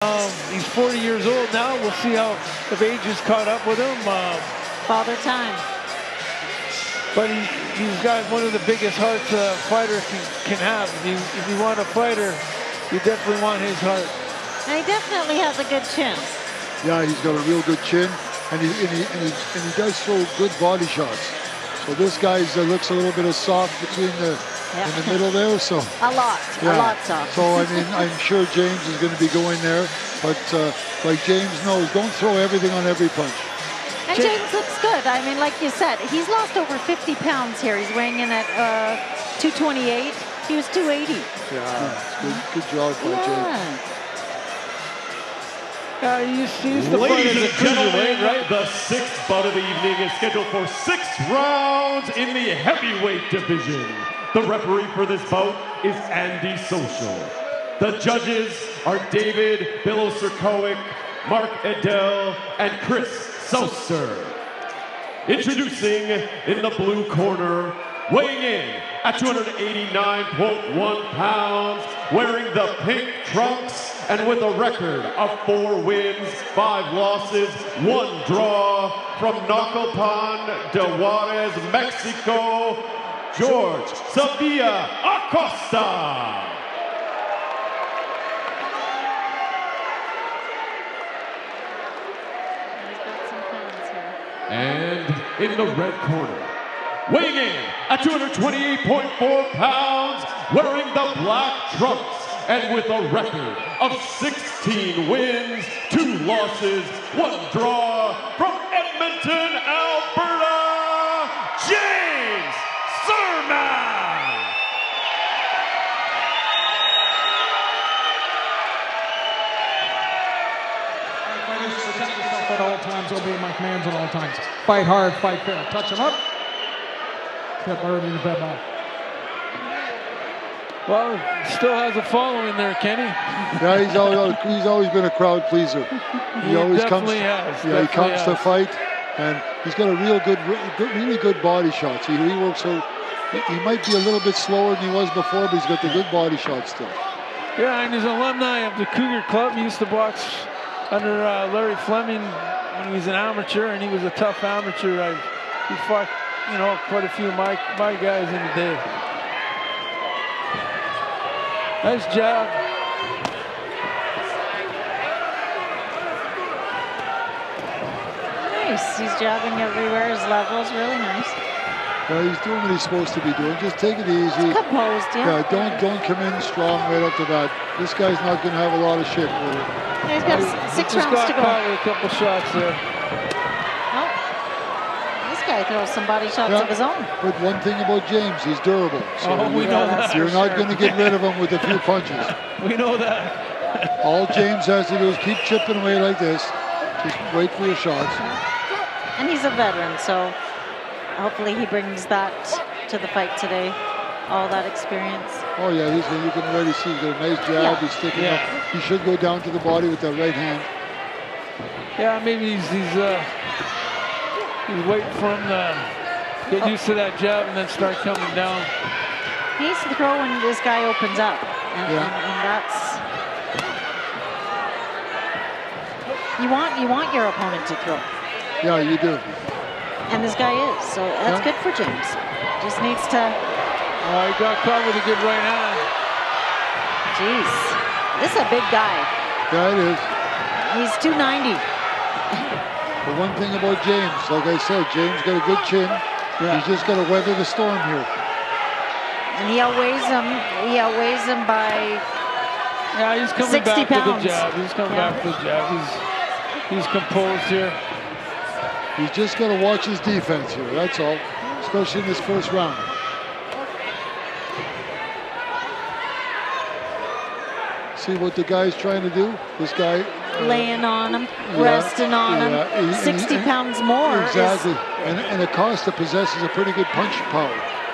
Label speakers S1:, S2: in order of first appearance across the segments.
S1: He's 40 years old now. We'll see how if age has caught up with him.
S2: Father time.
S1: But he's got one of the biggest hearts a fighter can have. If you want a fighter, you definitely want his heart.
S2: And he definitely has a good chin.
S3: Yeah, he's got a real good chin, and he does throw good body shots. So this guy looks a little bit of soft between the in the middle there. So
S2: a lot soft.
S3: So I mean, I'm sure James is going to be going there, but like James knows, don't throw everything on every punch.
S2: And James looks good. I mean, like you said, he's lost over 50 pounds here. He's weighing in at 228. He was 280.
S3: Yeah, good job by James.
S1: He's the
S4: Ladies and gentlemen,
S1: right?
S4: the sixth bout of the evening is scheduled for 6 rounds in the heavyweight division. The referee for this bout is Andy Social. The judges are David Bilosirkowic, Mark Edel, and Chris Saucer. Introducing in the blue corner, weighing in at 289.1 pounds, wearing the pink trunks, and with a record of 4 wins, 5 losses, 1 draw, from Naucalpan de Juarez, Mexico, Jorge Sevilla Acosta. And in the red corner, weighing in at 228.4 pounds, wearing the black trunks, and with a record of 16 wins, 2 losses, 1 draw, from Edmonton, Alberta, James cermak.
S5: Fighters, protect yourself at all times, obey my commands at all times. Fight hard, fight fair. Touch him up. Step early to bed off.
S1: Well, still has a following there, Kenny.
S3: Yeah, he's always been a crowd pleaser. He always comes.
S1: He
S3: comes to fight, and he's got a really good body shots. He works so. He might be a little bit slower than he was before, but he's got the good body shots still.
S1: Yeah, and he's an alumni of the Cougar Club. He used to box under Larry Fleming when he was an amateur, and he was a tough amateur. He fought, quite a few of my guys in the day. Nice jab.
S2: Nice. He's jabbing everywhere. His level's really nice.
S3: Yeah, he's doing what he's supposed to be doing. Just take it easy.
S2: He's composed, yeah.
S3: Don't come in strong right up to that. This guy's not going to have a lot of shit with it.
S2: Yeah, he's got 6 rounds to go.
S1: Caught with a couple shots there.
S2: Oh, this guy throws some body shots of his own.
S3: But one thing about James, he's durable. So
S1: we know that.
S3: You're not going to get rid of him with a few punches.
S1: We know that.
S3: All James has to do is keep chipping away like this. Just wait for your shots.
S2: And he's a veteran, so hopefully he brings that to the fight today. All that experience.
S3: Oh yeah, you can already see he's got a nice jab. He's sticking up. He should go down to the body with that right hand.
S1: Yeah, maybe he's waiting for him to get used to that jab and then start coming down.
S2: He needs to throw when this guy opens up, and that's you want your opponent to throw.
S3: Yeah, you do. And
S2: this guy is, so that's good for James. Just needs to.
S1: Oh, he got caught with a good right hand.
S2: Jeez, this is a big guy.
S3: Yeah, it is.
S2: He's 290.
S3: The one thing about James, like I said, James got a good chin. Yeah. He's just got to weather the storm here.
S2: And he outweighs him. He outweighs him by.
S1: Yeah, he's coming
S2: 60
S1: back
S2: pounds.
S1: to the jab. He's coming back to the jab. He's composed here.
S3: He's just got to watch his defense here. That's all, especially in this first round. See what the guy's trying to do? This guy...
S2: laying on him, resting on him. 60 pounds more.
S3: Exactly. And Acosta possesses a pretty good punch power.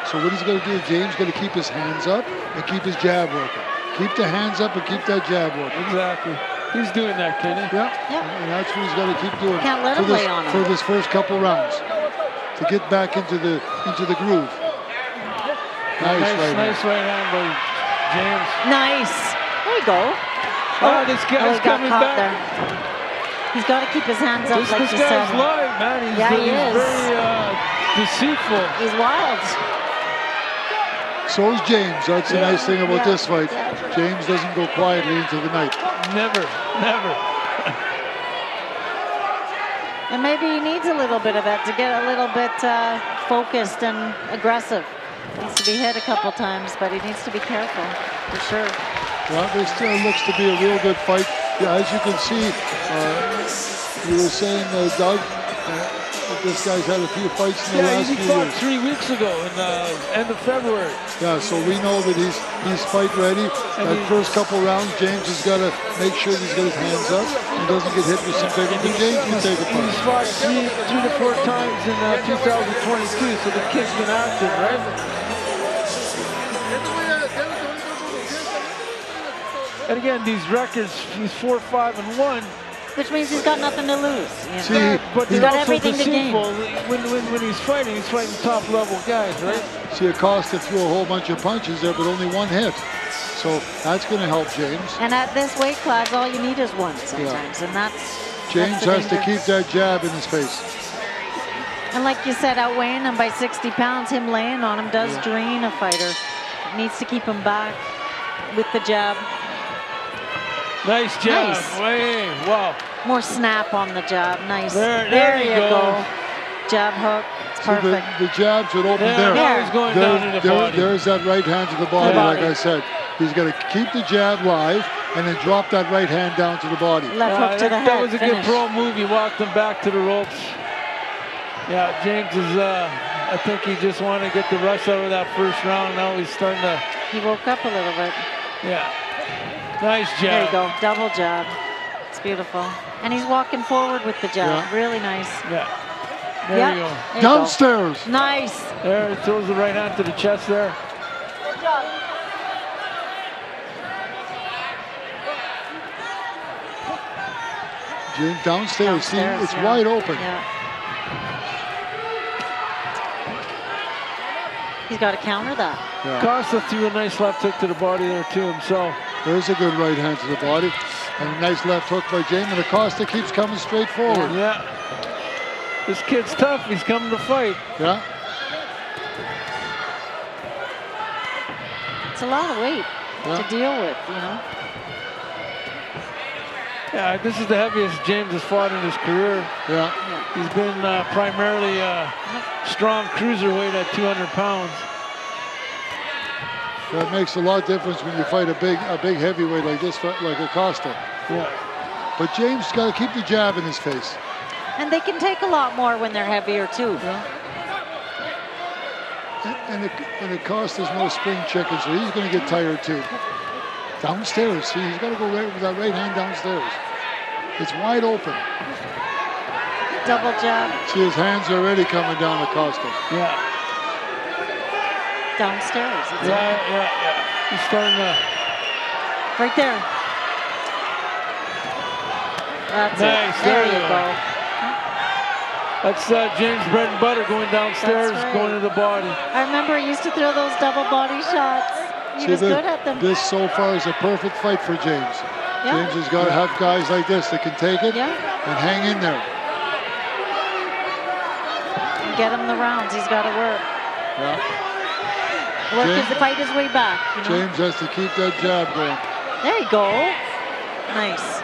S3: So what he's going to do, James got to keep his hands up and keep his jab working. Keep the hands up and keep that jab working.
S1: Exactly. He's doing that, Kenny.
S3: Yeah. And that's what he's got to keep doing.
S2: Can't let him lay on him.
S3: For this first couple rounds. To get back into the groove. Nice right hand.
S1: Nice right hand by James.
S2: Nice. There you go.
S1: Oh, this guy's
S2: he got
S1: coming
S2: caught
S1: back.
S2: there. He's got to keep his hands up,
S1: This
S2: like you
S1: guy's
S2: said.
S1: live, man. He's,
S2: Yeah, he
S1: he's
S2: is.
S1: very deceitful.
S2: He's wild.
S3: So is James. That's the nice thing about this fight.
S2: Yeah.
S3: James doesn't go quietly into the night.
S1: Never, never.
S2: And maybe he needs a little bit of that to get a little bit focused and aggressive. Needs to be hit a couple times, but he needs to be careful, for sure.
S3: Well, this still looks to be a real good fight. Yeah, as you can see, you were saying, Doug, this guy's had a few fights in the last
S1: he
S3: few
S1: fought
S3: years.
S1: 3 weeks ago in end of February.
S3: Yeah, so we know that he's fight ready. That first couple rounds, James has got to make sure that he's got his hands up and doesn't get hit with some big one. But James can take a punch.
S1: He's fought three to four times in 2022, so the kid's been active, right? And again, these records, he's 4-5-1.
S2: Which means he's got nothing to lose. You know?
S3: See,
S1: But
S2: he's
S1: they're
S2: got
S1: also
S2: everything to gain.
S1: deceitful. When he's fighting top level guys, right?
S3: See, Acosta threw a whole bunch of punches there, but only one hit. So that's going to help James.
S2: And at this weight class, all you need is one sometimes, and that's
S3: James
S2: the
S3: has to
S2: danger.
S3: keep that jab in his face.
S2: And like you said, outweighing him by 60 pounds, him laying on him does drain a fighter. Needs to keep him back with the jab.
S1: Nice jab.
S2: Nice.
S1: Way, wow.
S2: More snap on the jab. Nice.
S1: There you go.
S2: Jab hook. It's
S3: So
S2: perfect.
S3: the jabs would open there.
S1: Now he's going down to the body.
S3: There's that right hand to the body,
S2: body.
S3: like I said. He's got to keep the jab live and then drop that right hand down to the body.
S2: Left hook to the head.
S1: That was a good
S2: Finish.
S1: pro move. He walked him back to the ropes. Yeah, James is, I think he just wanted to get the rush out of that first round. Now he's starting to,
S2: He woke up a little bit.
S1: yeah. Nice jab.
S2: There you go. Double jab. It's beautiful. And he's walking forward with the jab.
S3: Yeah.
S2: Really nice.
S1: Yeah. There
S2: Yep.
S1: you go.
S2: There you
S3: Downstairs.
S2: go. Nice.
S1: There, it throws the right hand to the chest there.
S3: James downstairs. See,
S2: Downstairs,
S3: it's
S2: yeah.
S3: wide open.
S2: Yeah. He's got to counter that.
S3: Yeah.
S1: Costa threw a nice left hook to the body there too himself.
S3: There's a good right hand to the body. And a nice left hook by James. And Acosta keeps coming straight forward.
S1: Yeah. This kid's tough. He's coming to fight.
S3: Yeah.
S2: It's a lot of weight to deal with, you know.
S1: Yeah, this is the heaviest James has fought in his career.
S3: Yeah.
S1: He's been primarily strong cruiserweight at 200 pounds.
S3: That makes a lot of difference when you fight a big heavyweight like this, like Acosta.
S1: Yeah.
S3: But James got to keep the jab in his face.
S2: And they can take a lot more when they're heavier too.
S3: Yeah. And Acosta's no spring chicken, so he's going to get tired too. Downstairs, see, he's got to go right with that right hand downstairs. It's wide open.
S2: Double jab.
S3: See, his hands are already coming down Acosta.
S1: Yeah.
S2: Downstairs. It's
S1: Yeah. He's starting to.
S2: right there. That's
S1: Nice,
S2: it. There
S1: there
S2: you
S1: you
S2: go.
S1: That's James' bread and butter going downstairs,
S2: That's right.
S1: going to the body.
S2: I remember he used to throw those double body shots. He was good at them.
S3: This so far is a perfect fight for James.
S2: Yeah.
S3: James has got to have guys like this that can take it
S2: Yeah.
S3: and hang in there.
S2: And get him the rounds. He's got to work.
S3: Yeah.
S2: Work
S3: James-
S2: his fight his way back. You know?
S3: James has to keep that jab going.
S2: There you go. Nice.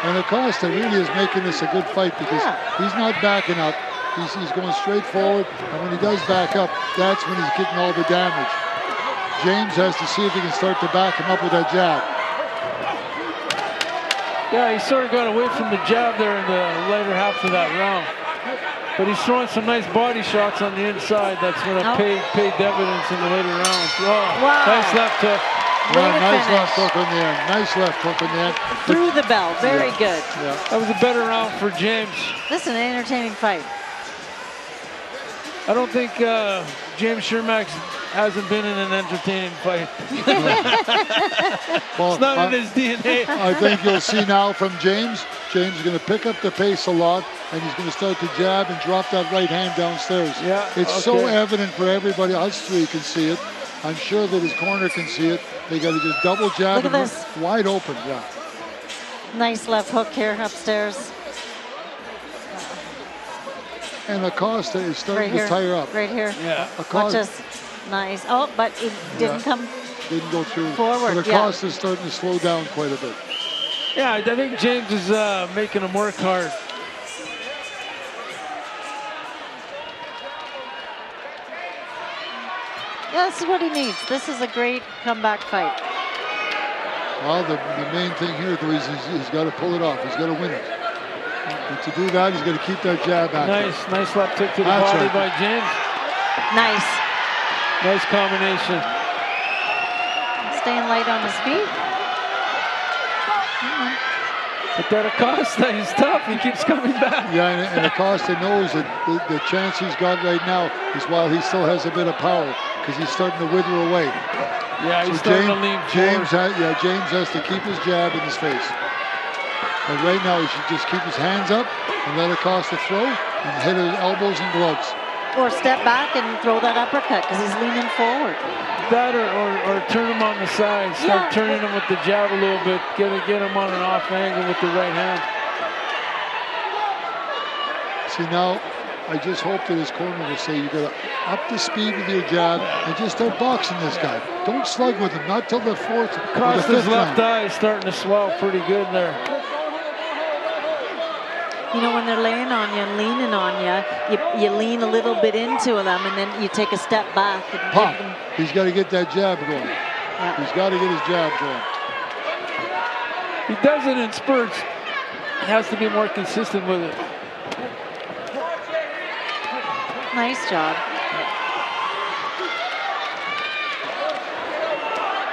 S3: And Acosta really is making this a good fight because he's not backing up. He's going straight forward, and when he does back up, that's when he's getting all the damage. James has to see if he can start to back him up with that jab.
S1: Yeah, he sort of got away from the jab there in the later half of that round. But he's throwing some nice body shots on the inside. That's going to pay dividends in the later rounds. Oh,
S2: Wow.
S1: Nice left hook.
S2: Way
S3: Yeah,
S2: to
S3: nice
S2: finish.
S3: left hook in the end. Nice left hook in the end.
S2: Through the bell. Very good.
S3: Yeah.
S1: That was a better round for James.
S2: This is an entertaining fight.
S1: I don't think James Shermack hasn't been in an entertaining fight.
S3: Well,
S1: It's not in his DNA.
S3: I think you'll see now from James. James is going to pick up the pace a lot, and he's going to start to jab and drop that right hand downstairs.
S1: Yeah,
S3: It's so
S1: okay.
S3: evident for everybody. Us three can see it. I'm sure that his corner can see it. They got to just double jab
S2: Look at
S3: and
S2: this.
S3: wide open. Yeah.
S2: Nice left hook here upstairs.
S3: And Acosta is starting to tire up.
S2: Right here.
S1: Yeah.
S2: Watch this. Nice. Oh, but it didn't come.
S3: Didn't go through.
S2: Forward.
S3: But Acosta's starting to slow down quite a bit.
S1: Yeah, I think James is making him work hard.
S2: Yeah, this is what he needs. This is a great comeback fight.
S3: Well, the main thing here, though, is he's got to pull it off. He's got to win it. And to do that, he's got to keep that jab active.
S1: Nice left hook to the body by James.
S2: Nice.
S1: Nice combination.
S2: Staying light on his feet.
S1: But that Acosta, he's tough. He keeps coming back.
S3: Yeah, and Acosta knows that the chance he's got right now is while he still has a bit of power, because he's starting to wither away.
S1: Yeah, he's starting to lean
S3: James has to keep his jab in his face. But right now, he should just keep his hands up and let Acosta throw and hit his elbows and gloves.
S2: Or step back and throw that uppercut because he's leaning forward.
S1: That or turn him on the side. Start turning him with the jab a little bit. Get him on an off angle with the right hand.
S3: See, now, I just hope that his corner will say you got to up the speed with your jab and just start boxing this guy. Don't slug with him, not till the fourth or the fifth
S1: left
S3: round.
S1: eye is starting to swell pretty good there.
S2: You know, when they're laying on you and leaning on you, you lean a little bit into them and then you take a step back. And
S3: Pop. He's got to get that jab going.
S2: Yeah.
S3: He's got to get his jab going.
S1: He does it in spurts. He has to be more consistent with it.
S2: Nice job.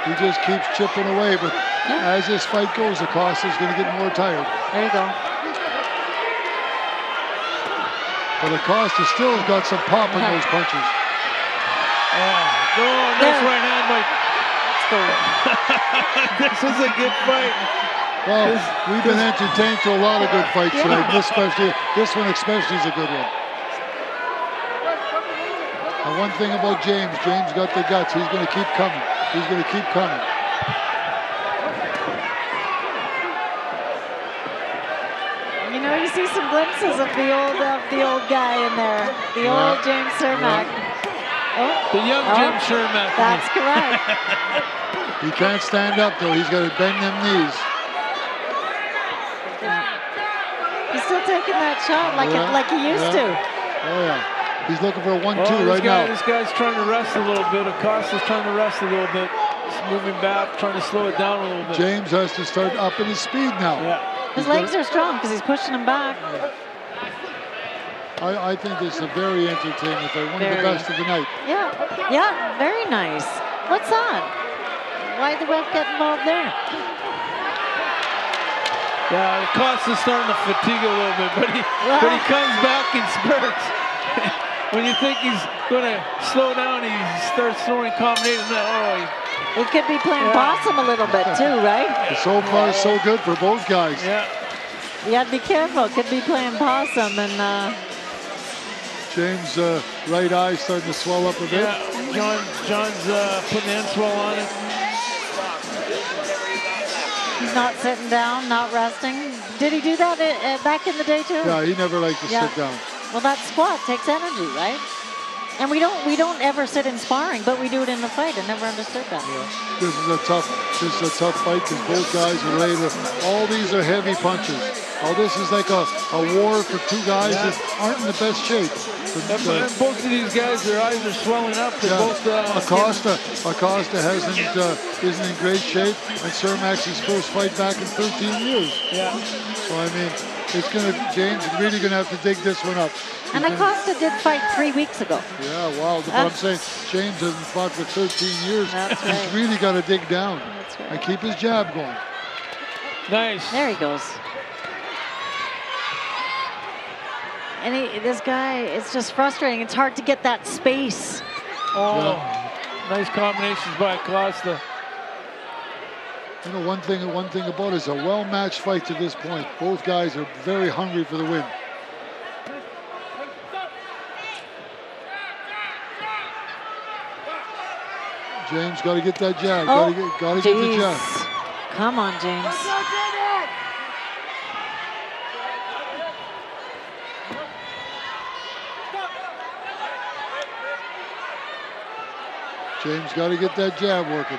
S3: He just keeps chipping away, but as this fight goes, Acosta's going to get more tired.
S2: There you go.
S3: But Acosta still has got some pop in those punches.
S1: Nice right hand, Mike. This is a good fight.
S3: Well, we've been entertained to a lot of good fights tonight. This one especially is a good one. And one thing about James got the guts. He's going to keep coming. He's going to keep coming.
S2: You know, you see some glimpses of the old guy in there, the old James Cermak.
S1: The young Jim Cermak.
S2: That's correct.
S3: He can't stand up though. He's got to bend them knees.
S2: He's still taking that shot like he used to.
S3: Oh yeah. He's looking for a 1-2 right now.
S1: This guy's trying to rest a little bit. Acosta's trying to rest a little bit. He's moving back, trying to slow it down a little bit.
S3: James has to start upping his speed now.
S1: Yeah.
S2: His legs are strong because he's pushing him back.
S3: I think this is a very entertaining fight. One of the best of the night.
S2: Yeah, very nice. What's that? Why the ref get involved there?
S1: Yeah, Acosta's starting to fatigue a little bit, but he comes back in spurts. When you think he's going to slow down, he starts throwing combinations.
S2: He could be playing possum a little bit too, right?
S3: So far, so good for both guys.
S1: Yeah.
S2: You got to be careful. Could be playing possum and.
S3: James' right eye starting to swell up a bit.
S1: Yeah, John's putting the end swell on it.
S2: He's not sitting down, not resting. Did he do that back in the day too?
S3: Yeah, he never liked to sit down.
S2: Well, that squat takes energy, right? And we don't ever sit in sparring, but we do it in the fight. I never understood that.
S3: Yeah. This is a tough fight because both guys are ready to. All these are heavy punches. Oh, this is like a war for two guys that aren't in the best shape.
S1: Both of these guys, their eyes are swelling up. They're both.
S3: Acosta isn't in great shape, and Cermak's his first fight back in 13 years.
S1: Yeah.
S3: So I mean, James is really gonna have to dig this one up.
S2: And Acosta did fight 3 weeks ago.
S3: Yeah, wow. But I'm saying James hasn't fought for 13 years.
S2: That's right.
S3: He's really got to dig down and keep his jab going.
S1: Nice.
S2: There he goes. And this guy, it's just frustrating. It's hard to get that space.
S1: Nice combinations by Acosta.
S3: You know, one thing about it is a well-matched fight to this point. Both guys are very hungry for the win. James got to get that jab. Got to get the jab.
S2: Come on, James.
S3: James got to get that jab working.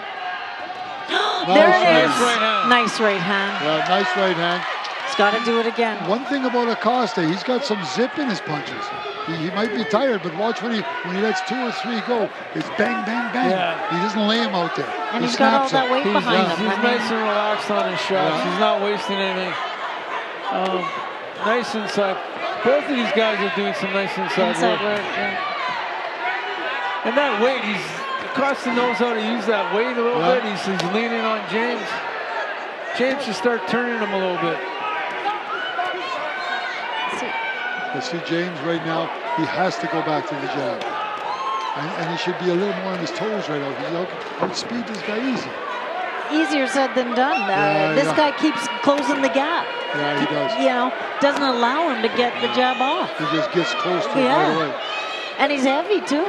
S2: There it is.
S1: Nice right hand.
S2: Nice right hand.
S3: Yeah, nice right hand.
S2: He's got to do it again.
S3: One thing about Acosta, he's got some zip in his punches. He might be tired, but watch when he lets 2 or 3 go. It's bang, bang, bang.
S1: Yeah.
S3: He doesn't lay him out there.
S2: And
S3: he
S2: he's got all
S3: snaps
S2: that
S3: it.
S2: weight behind him.
S1: He's nice and relaxed on his shots.
S3: Yeah.
S1: He's not wasting anything. Nice inside. Both of these guys are doing some nice inside work.
S2: Yeah.
S1: And that weight, Acosta knows how to use that weight a little bit. He's leaning on James. James should start turning him a little bit.
S3: But see, James right now, he has to go back to the jab. And he should be a little more on his toes right now. He's outspeed this guy easy.
S2: Easier said than done. This guy keeps closing the gap.
S3: Yeah, he does.
S2: You know, doesn't allow him to get the jab off.
S3: He just gets close to it right away.
S2: And he's heavy too.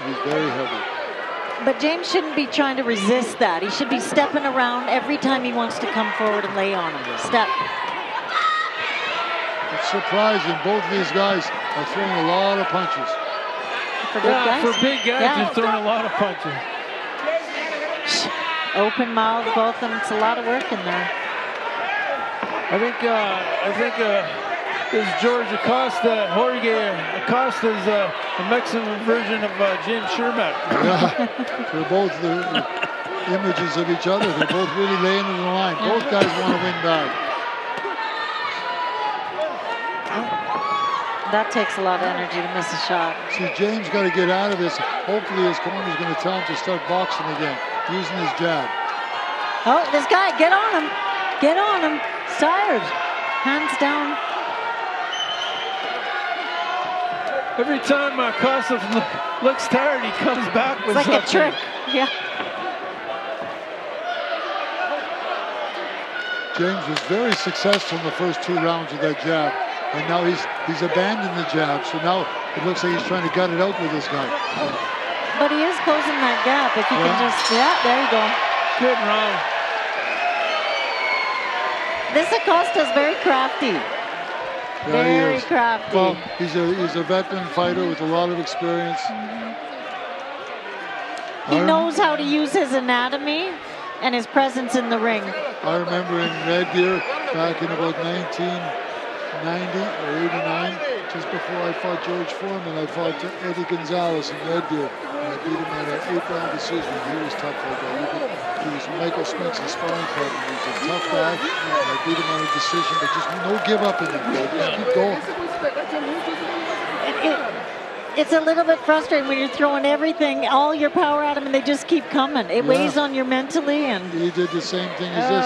S3: He's very heavy.
S2: But James shouldn't be trying to resist that. He should be stepping around every time he wants to come forward and lay on him. Step.
S3: It's surprising. Both of these guys are throwing a lot of punches.
S2: For big guys?
S1: For big guys, they're throwing a lot of punches.
S2: Open mouth, both of them. It's a lot of work in there.
S1: I think this Jorge Acosta is a Mexican version of James Cermak.
S3: Yeah, they're both the images of each other. They're both really laying in the line. Both guys want to win bad.
S2: That takes a lot of energy to miss a shot.
S3: See, James got to get out of this. Hopefully his corner's going to tell him to start boxing again, using his jab.
S2: Oh, this guy, get on him. Get on him. He's tired. Hands down.
S1: Every time Acosta looks tired, he comes back with
S2: It's like a trick. Yeah.
S3: James was very successful in the first 2 rounds with that jab. And now he's abandoned the jab. So now it looks like he's trying to gut it out with this guy.
S2: But he is closing that gap. If he can just, there you go.
S1: Good round.
S2: This Acosta's very crafty.
S3: Yeah,
S2: very crafty.
S3: Well, he's a veteran fighter with a lot of experience.
S2: He knows how to use his anatomy and his presence in the ring.
S3: I remember in Red Deer back in about 1990 or 89, just before I fought George Foreman, I fought Eddie Gonzalez in Red Deer. And I beat him on an 8-round decision. He was tough like that. He was Michael Spence's sparring partner. He was a tough guy. And I beat him on a decision, but just no give up in him. Just keep going.
S2: It's a little bit frustrating when you're throwing everything, all your power at them, and they just keep coming. It weighs on you mentally. And
S3: he did the same thing as this.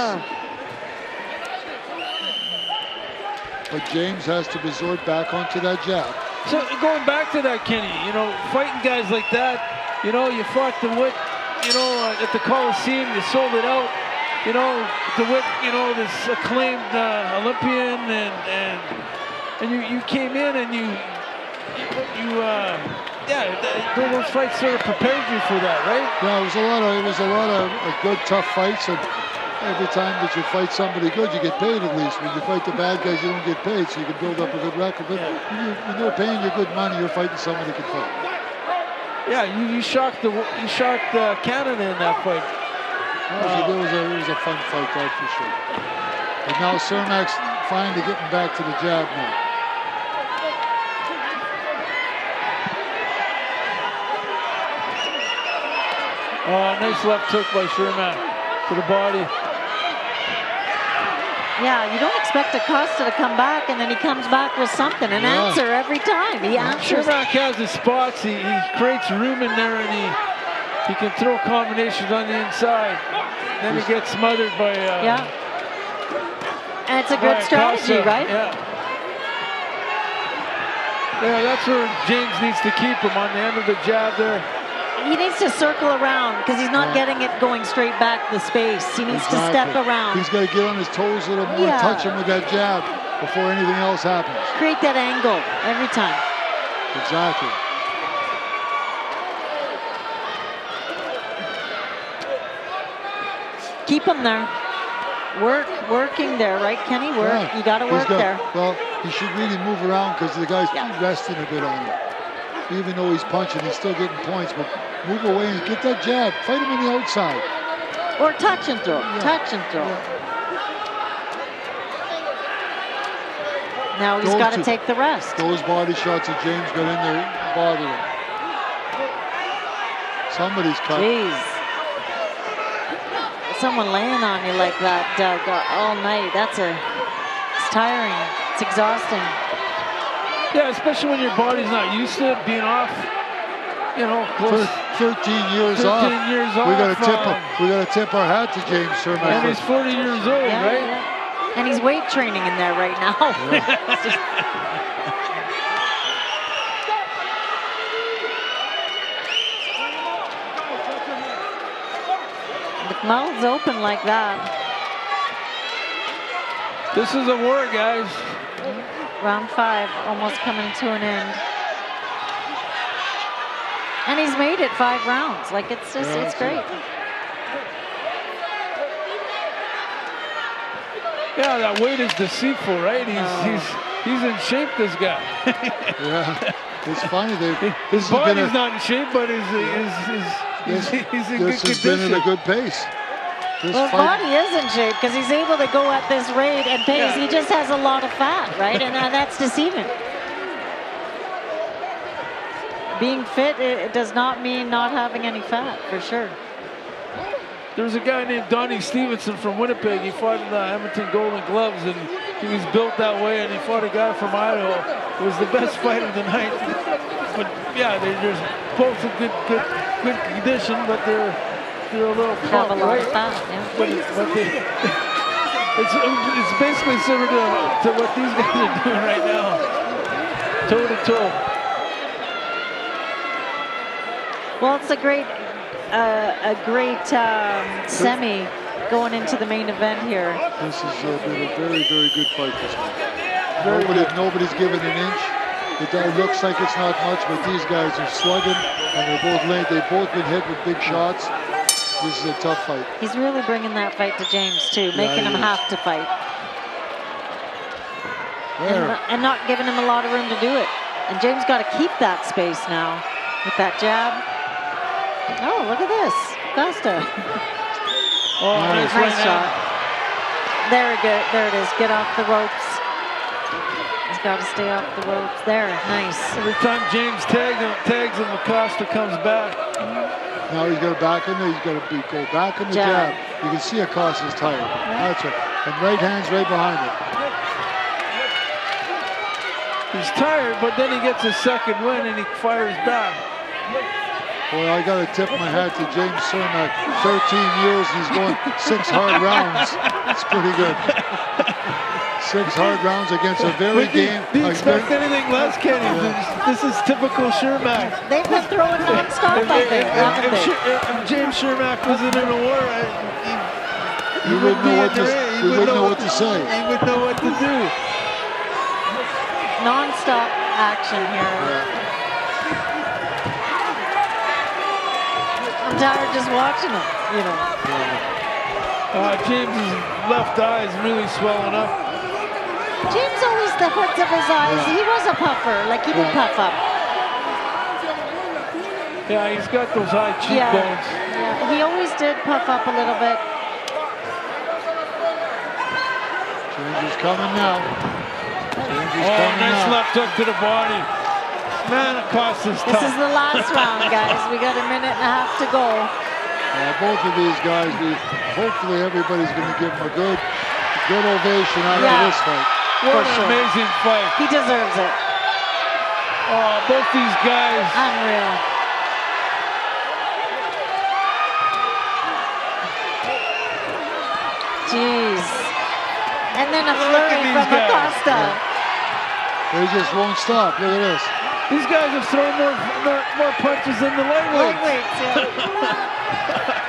S3: But James has to resort back onto that jab.
S1: So going back to that, Kenny, you know, fighting guys like that, you know, you fought DeWitt, you know, at the Coliseum, you sold it out. You know, DeWitt, you know, this acclaimed Olympian, and you came in and those fights sort of prepared you for that, right?
S3: Yeah, it was a lot of good, tough fights, and every time that you fight somebody good, you get paid at least. When you fight the bad guys, you don't get paid, so you can build up a good record. But when they're paying you good money, you're fighting someone that can fight.
S1: Yeah, you shocked Canada in that fight.
S3: It was a fun fight, that for sure. And now Cermak's finally getting back to the jab now.
S1: Nice left hook by Cermak to the body.
S2: yeah, you don't expect Acosta to come back, and then he comes back with something, an answer every time. He answers.
S1: Cermak has his spots. He creates room in there, and he can throw combinations on the inside. Then he gets smothered by.
S2: And it's a good strategy,
S1: Acosta.
S2: right?
S1: Yeah, that's where James needs to keep him on the end of the jab there.
S2: He needs to circle around because he's not getting it going straight back the space. He needs to step around.
S3: He's got to get on his toes a little more and touch him with that jab before anything else happens.
S2: Create that angle every time.
S3: Exactly.
S2: Keep him there. Working there, right, Kenny? You got to work there.
S3: Well, he should really move around because the guy's resting a bit on him. even though he's punching, he's still getting points. But move away and get that jab. Fight him on the outside.
S2: Or touch and throw.
S3: Yeah.
S2: Touch and throw.
S3: Yeah.
S2: Now he's got to take the rest.
S3: Those body shots that James got in there bother him. Somebody's cut.
S2: Jeez. Someone laying on you like that, Doug, all night. It's tiring. It's exhausting.
S1: Yeah, especially when your body's not used to it, being off, you know, close.
S3: 13 years off.
S1: 13 years off.
S3: We got to tip our hat to James Cermak.
S1: And he's 40 years old,
S2: Yeah,
S1: right?
S2: yeah. And he's weight training in there right now. With mouths open like that.
S1: This is a war, guys.
S2: Round 5, almost coming to an end. And he's made it 5 rounds. Like, it's just, it's great.
S1: Yeah, that weight is deceitful, right? He's in shape, this guy.
S3: Yeah, it's funny.
S1: His body's not in shape, but he's in good condition.
S3: This has been at a good pace.
S2: Well, his body is in shape because he's able to go at this rate and pace.
S1: Yeah.
S2: He just has a lot of fat, right? And that's deceiving. Being fit, it does not mean not having any fat, for sure.
S1: There's a guy named Donnie Stevenson from Winnipeg. He fought in the Edmonton Golden Gloves, and he was built that way, and he fought a guy from Idaho. It was the best fight of the night. But yeah, they're both in good condition, but they're a little
S2: Have a lot
S1: right?
S2: of fat, yeah.
S1: But it's basically similar to what these guys are doing right now, toe to toe.
S2: Well, it's a great semi going into the main event here.
S3: This has been a very, very good fight this one. Nobody's given an inch. It looks like it's not much, but these guys are slugging, and they've both been hit with big shots. This is a tough fight.
S2: He's really bringing that fight to James, too, making him have to fight. And not giving him a lot of room to do it. And James got to keep that space now with that jab. Oh, look at this. Costa.
S1: Oh, nice
S2: shot. There it is. Get off the ropes. He's got to stay off the ropes. There, nice.
S1: Every time James tags him, Acosta comes back.
S3: Now he's got to back in there. He's got to go back in the jab. You can see Acosta's tired.
S2: Yeah.
S3: That's right. And right hand's right behind it.
S1: He's tired, but then he gets his second win and he fires back.
S3: Boy, I got to tip my hat to James Cermak. 13 years, he's going 6 hard rounds. It's pretty good. 6 hard rounds against a very game.
S1: Do you expect anything less, Kenny? Yeah. This is typical Cermak.
S2: They've been throwing non-stop, I think, haven't they?
S1: If James Cermak wasn't in a war,
S3: he wouldn't know what to say.
S1: He would know what to do.
S2: Non-stop action here.
S3: Yeah.
S2: I'm tired just watching him, you know.
S1: James's left eye is really swelling up.
S2: James always, the hoods of his eyes, he was a puffer, like he did puff up.
S1: Yeah, he's got those high cheekbones.
S2: Yeah, he always did puff up a little bit.
S3: James is coming now.
S1: Nice left hook to the body. Man, Acosta's tough.
S2: This is the last round, guys. We got a minute and a half to go.
S3: Both of these guys, hopefully everybody's going to give them a good ovation out of this fight.
S1: What an amazing fight.
S2: He deserves it.
S1: Oh, both these guys.
S2: Unreal. Jeez. And then a flurry from Acosta.
S3: They just won't stop. Look at this.
S1: These guys have thrown more punches than the lightweights.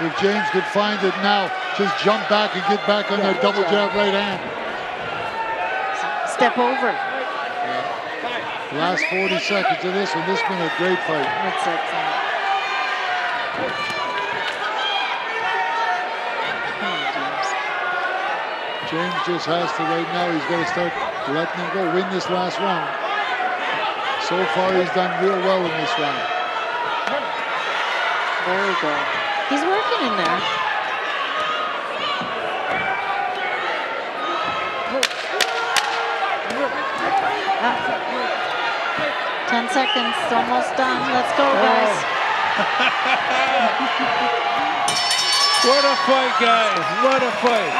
S3: If James could find it now, just jump back and get back on that double jab right hand.
S2: Step over.
S3: Last 40 seconds of this one. This has been a great fight.
S2: That's it. Come on,
S3: James just has to right now. He's got to start letting him go. Win this last round. So far, he's done real well in this round.
S2: Very good. He's working in there. Ah. 10 seconds, almost done. Let's go, guys.
S1: What a fight, guys. What a fight.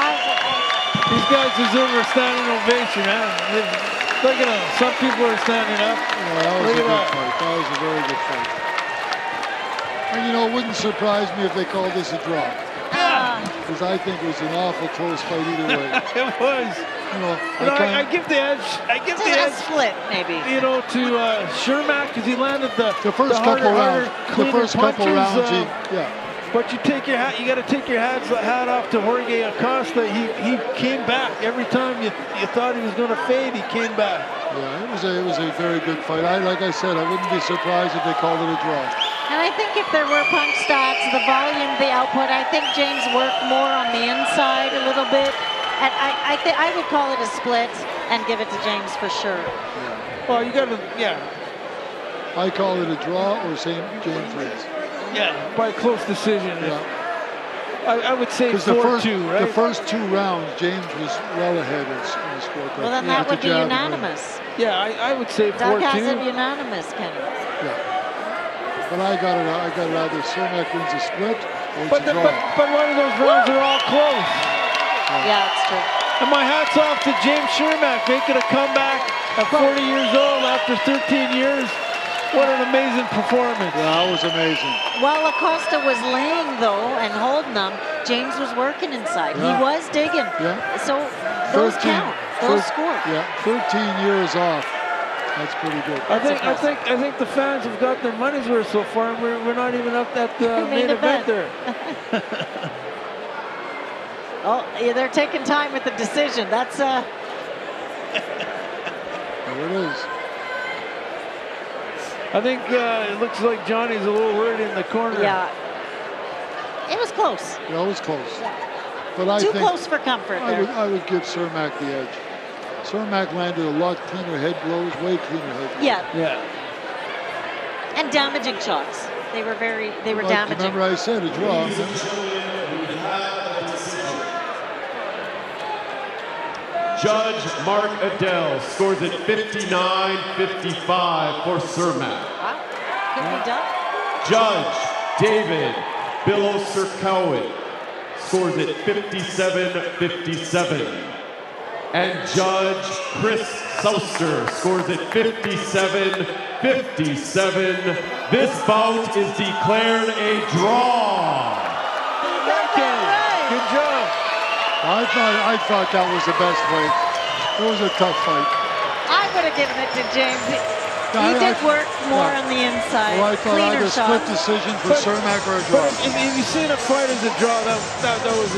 S1: These guys deserve a standing ovation, man. Look at them. Some people are standing up.
S3: Yeah, that was a good fight. That was a very good fight. And you know, it wouldn't surprise me if they called this a draw. Because I think it was an awful close fight either way.
S1: It was.
S3: You know,
S1: I give the edge. I give the edge.
S2: Split, maybe.
S1: You know, to Cermak because he landed the
S3: first couple rounds. The first couple rounds, yeah.
S1: But you take your hat. You got to take your hat off to Jorge Acosta. He came back every time you thought he was going to fade. He came back.
S3: Yeah, it was a very good fight. Like I said, I wouldn't be surprised if they called it a draw.
S2: And I think if there were punch stats, the volume, the output, I think James worked more on the inside a little bit. And I would call it a split and give it to James for sure.
S3: Yeah.
S1: Well, you got to,
S3: I call it a draw or James wins.
S1: Yeah, by close decision.
S3: Yeah.
S1: I would say 4-2, right?
S3: The first 2 rounds, James was well ahead in the scorecard.
S2: Well, then that would be unanimous.
S1: Yeah, I would say 4-2.
S2: Doug has it unanimous, Kenny.
S3: Yeah. But I got it either Cermak wins a split or it's a draw.
S1: But one of those rounds are all close.
S2: Yeah, it's true.
S1: And my hat's off to James Cermak making a comeback at 40 years old after 13 years. What an amazing performance.
S3: Yeah, that was amazing.
S2: While Acosta was laying, though, and holding them, James was working inside.
S3: Yeah.
S2: He was digging.
S3: Yeah.
S2: So those count. Those score.
S3: Yeah, 13 years off. That's pretty good.
S1: I think the fans have got their money's worth so far, and we're not even up at the main event there.
S2: Oh, yeah, they're taking time with the decision. That's
S3: There it is.
S1: I think it looks like Johnny's a little worried in the corner.
S2: Yeah. It was close.
S3: Yeah, it was close.
S2: Yeah.
S3: But I
S2: Too
S3: think
S2: close for comfort there.
S3: I would give Cermak the edge. Cermak landed a lot cleaner head blows, way cleaner head blows.
S2: Yeah. And damaging shots. They were damaging.
S3: Remember I said a draw.
S4: Judge Mark Adele scores it 59-55 for Cermak.
S2: Wow. Could be done.
S4: Judge David Bilosirkowit scores it 57-57. And Judge Chris Souster scores it 57-57. This bout is declared a draw.
S1: Good job.
S3: I thought that was the best fight. It was a tough fight.
S2: I would have given it to James. He did work more on the inside.
S3: Well, I thought
S2: Cleaner
S3: either split
S2: shots.
S3: decision for Cermak or a draw.
S1: But if you seen a fight as a draw, that was